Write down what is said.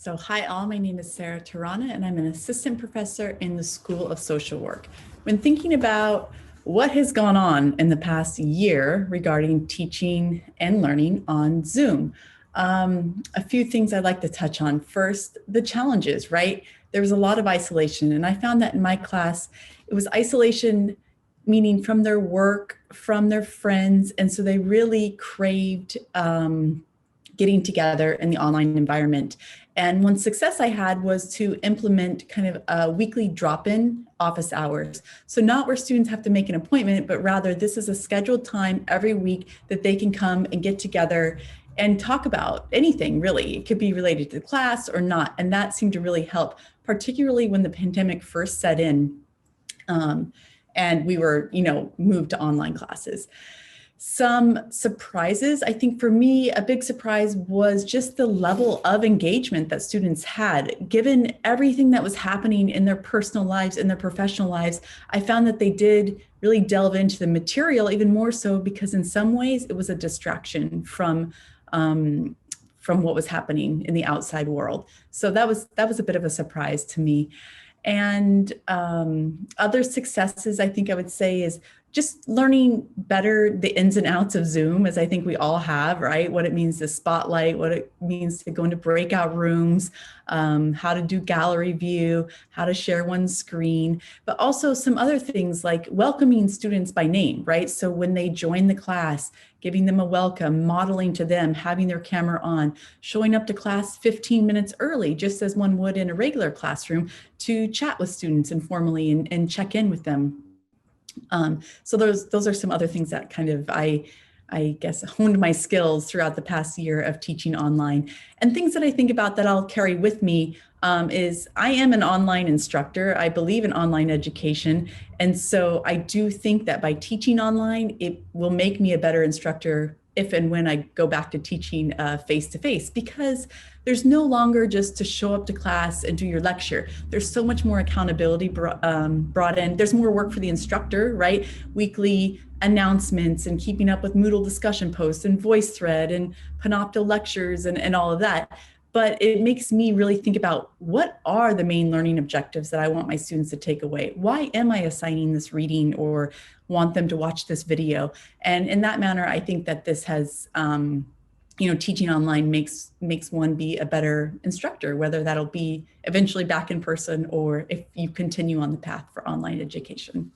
So hi all, my name is Sarah Tarana and I'm an assistant professor in the School of Social Work. When thinking about what has gone on in the past year regarding teaching and learning on Zoom, a few things I'd like to touch on. First, the challenges, right? There was a lot of isolation, and I found that in my class, it was isolation meaning from their work, from their friends, and so they really craved getting together in the online environment. And one success I had was to implement kind of a weekly drop-in office hours. So not where students have to make an appointment, but rather this is a scheduled time every week that they can come and get together and talk about anything really. It could be related to the class or not. And that seemed to really help, particularly when the pandemic first set in and we were, moved to online classes. Some surprises, I think for me, a big surprise was just the level of engagement that students had. Given everything that was happening in their personal lives and their professional lives, I found that they did really delve into the material, even more so because in some ways it was a distraction from what was happening in the outside world. So that was a bit of a surprise to me. And other successes, I think I would say, is just learning better the ins and outs of Zoom, as I think we all have, right? What it means to spotlight, what it means to go into breakout rooms, how to do gallery view, how to share one screen, but also some other things like welcoming students by name, right? So when they join the class, giving them a welcome, modeling to them, having their camera on, showing up to class 15 minutes early, just as one would in a regular classroom, to chat with students informally and check in with them. So those are some other things that kind of I guess honed my skills throughout the past year of teaching online. And things that I think about that I'll carry with me is I am an online instructor. I believe in online education. And so I do think that by teaching online, it will make me a better instructor if and when I go back to teaching face-to-face, because there's no longer just to show up to class and do your lecture. There's so much more accountability brought in. There's more work for the instructor, right? Weekly announcements and keeping up with Moodle discussion posts and VoiceThread and Panopto lectures and all of that. But it makes me really think about what are the main learning objectives that I want my students to take away? Why am I assigning this reading or want them to watch this video? And in that manner, I think that this has, teaching online makes one be a better instructor, whether that'll be eventually back in person or if you continue on the path for online education.